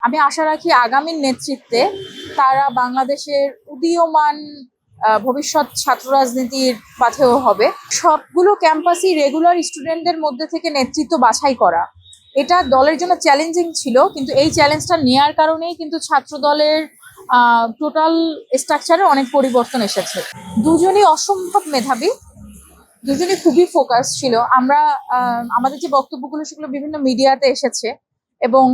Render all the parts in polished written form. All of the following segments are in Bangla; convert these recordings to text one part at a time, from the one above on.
আমি আশা রাখি আগামীর নেতৃত্বে তারা বাংলাদেশের উদীয়মান ভবিষ্যৎ ছাত্র রাজনীতির পাথেয় হবে। সবগুলো ক্যাম্পাসই রেগুলার স্টুডেন্টদের মধ্যে থেকে নেতৃত্ব বাছাই করা, এটা দলের জন্য চ্যালেঞ্জিং ছিল, কিন্তু এই চ্যালেঞ্জটা নেওয়ার কারণেই কিন্তু ছাত্র দলের টোটাল স্ট্রাকচারে অনেক পরিবর্তন এসেছে। দুজনই অসম্ভব মেধাবী, দুজনই খুবই ফোকাস ছিল। আমরা আমাদের যে বক্তব্যগুলো সেগুলো বিভিন্ন মিডিয়াতে এসেছে এবং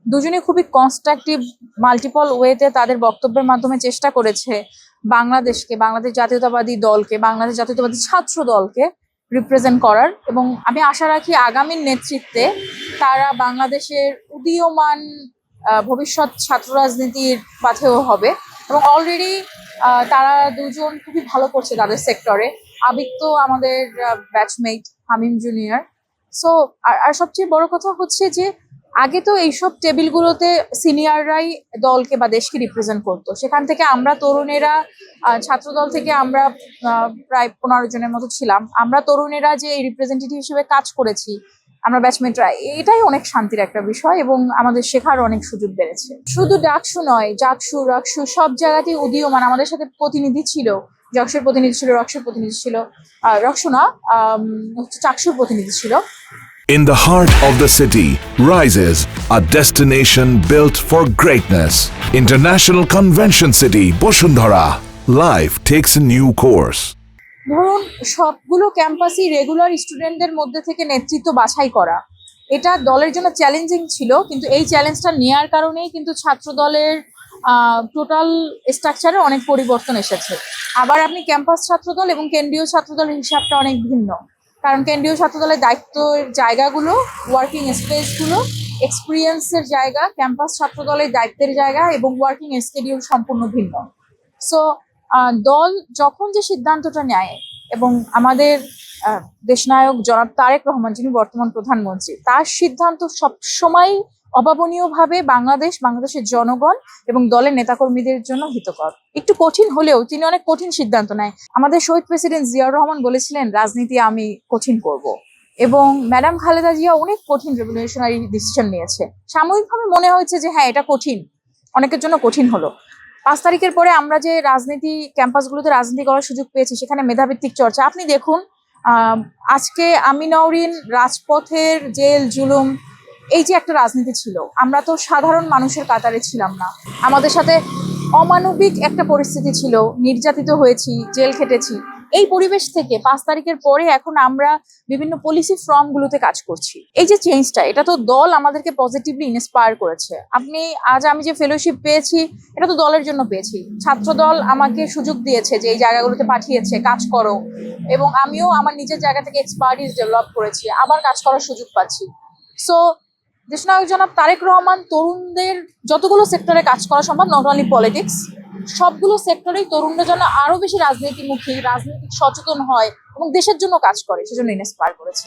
দুজনে খুবই কনস্ট্রাকটিভ মাল্টিপল ওয়েতে তাদের বক্তব্যের মাধ্যমে চেষ্টা করেছে বাংলাদেশকে, বাংলাদেশ জাতীয়তাবাদী দলকে, বাংলাদেশ জাতীয়তাবাদী ছাত্র দলকে রিপ্রেজেন্ট করার। এবং আমি আশা রাখি আগামীর নেতৃত্বে তারা বাংলাদেশের উদীয়মান ভবিষ্যৎ ছাত্র রাজনীতির পাথেয় হবে। এবং অলরেডি তারা দুজন খুবই ভালো করছে তাদের সেক্টরে। আবিক তো আমাদের ব্যাচমেট, হামিম জুনিয়র। সো আর সবচেয়ে বড় কথা হচ্ছে যে আগে তো এইসব টেবিলগুলোতে সিনিয়ররাই দলকে বা দেশকে রিপ্রেজেন্ট করতো, সেখান থেকে আমরা তরুণেরা ছাত্র দল থেকে আমরা প্রায় 15 জনের মতো ছিলাম। আমরা তরুণেরা যে এই রিপ্রেজেন্টেটিভ হিসেবে কাজ করেছি, আমরা ব্যাচমেটরা, এটাই অনেক শান্তির একটা বিষয় এবং আমাদের শেখার অনেক সুযোগ বেড়েছে। শুধু ডাকসু নয়, জাকসু, রাকসু সব জায়গাতেই উদীয়মান আমাদের সাথে প্রতিনিধি ছিল। যক্ষের প্রতিনিধি ছিল, রক্সের প্রতিনিধি ছিল, রক্সু না, চাকসুর প্রতিনিধি ছিল। In the heart of the city rises a destination built for greatness. International Convention City, Bosundhara. Life takes a new course. ধরুন সবগুলো ক্যাম্পাসই রেগুলার স্টুডেন্টদের মধ্যে থেকে নেতৃত্ব বাছাই করা, এটা দলের জন্য চ্যালেঞ্জিং ছিল, কিন্তু এই চ্যালেঞ্জটা নেওয়ার কারণেই কিন্তু ছাত্র দলের টোটাল স্ট্রাকচারে অনেক পরিবর্তন এসেছে। আবার আপনি ক্যাম্পাস ছাত্রদল এবং কেন্দ্রীয় ছাত্রদলের হিসাবটা অনেক ভিন্ন, কারণ কেন্দ্রীয় ছাত্রদলের দায়িত্বের জায়গাগুলো, ওয়ার্কিং স্পেসগুলো, এক্সপিরিয়েন্সের জায়গা, ক্যাম্পাস ছাত্রদলের দায়িত্বের জায়গা এবং ওয়ার্কিং স্কেডিউল সম্পূর্ণ ভিন্ন। সো দল যখন যে সিদ্ধান্তটা নেয় এবং আমাদের দেশনায়ক জনাব তারেক রহমান, যিনি বর্তমান প্রধানমন্ত্রী, তার সিদ্ধান্ত সবসময় অভাবনীয়ভাবে বাংলাদেশের জনগণ এবং দলের নেতাকর্মীদের জন্য হিতকর। একটু কঠিন হলেও তিনি অনেক কঠিন সিদ্ধান্ত নেয়। আমাদের শহীদ প্রেসিডেন্ট জিয়াউর রহমান বলেছিলেন, রাজনীতি আমি কঠিন করব, এবং ম্যাডাম খালেদা জিয়া অনেক কঠিন রেভলিউশনারি ডিসিশন নিয়েছে। সাময়িকভাবে মনে হয়েছে যে হ্যাঁ এটা কঠিন, অনেকের জন্য কঠিন হলো। 5 তারিখের পরে আমরা যে রাজনীতি ক্যাম্পাসগুলোতে রাজনীতি করার সুযোগ পেয়েছি, সেখানে মেধাভিত্তিক চর্চা। আপনি দেখুন আজকে আমিনউরিন, রাজপথের জেল জুলুম, এই যে একটা রাজনীতি ছিল, আমরা তো সাধারণ মানুষের কাতারে ছিলাম না। আমাদের সাথে অমানবিক একটা পরিস্থিতি ছিল, নির্যাতিত হয়েছি, জেল খেটেছি। এই পরিবেশ থেকে 5 তারিখের পরে এখন আমরা বিভিন্ন পলিসি ফর্মগুলোতে কাজ করছি। এই যে চেঞ্জটা, এটা তো দল আমাদেরকে পজিটিভলি ইন্সপায়ার করেছে। আমি যে ফেলোশিপ পেয়েছি, এটা তো দলের জন্য পেয়েছি। ছাত্র দল আমাকে সুযোগ দিয়েছে যে এই জায়গাগুলোতে পাঠিয়েছে, কাজ করো, এবং আমিও আমার নিজের জায়গা থেকে এক্সপার্টিস ডেভেলপ করেছি, আবার কাজ করার সুযোগ পাচ্ছি। সো দেশনায়ক জনাব তারেক রহমান তরুণদের যতগুলো সেক্টরে কাজ করা সম্ভব, নট অনলি পলিটিক্স, সবগুলো সেক্টরেই তরুণরা যেন আরো বেশি রাজনীতিমুখী, রাজনৈতিক সচেতন হয় এবং দেশের জন্য কাজ করে, সেজন্য ইন্সপায়ার করেছে।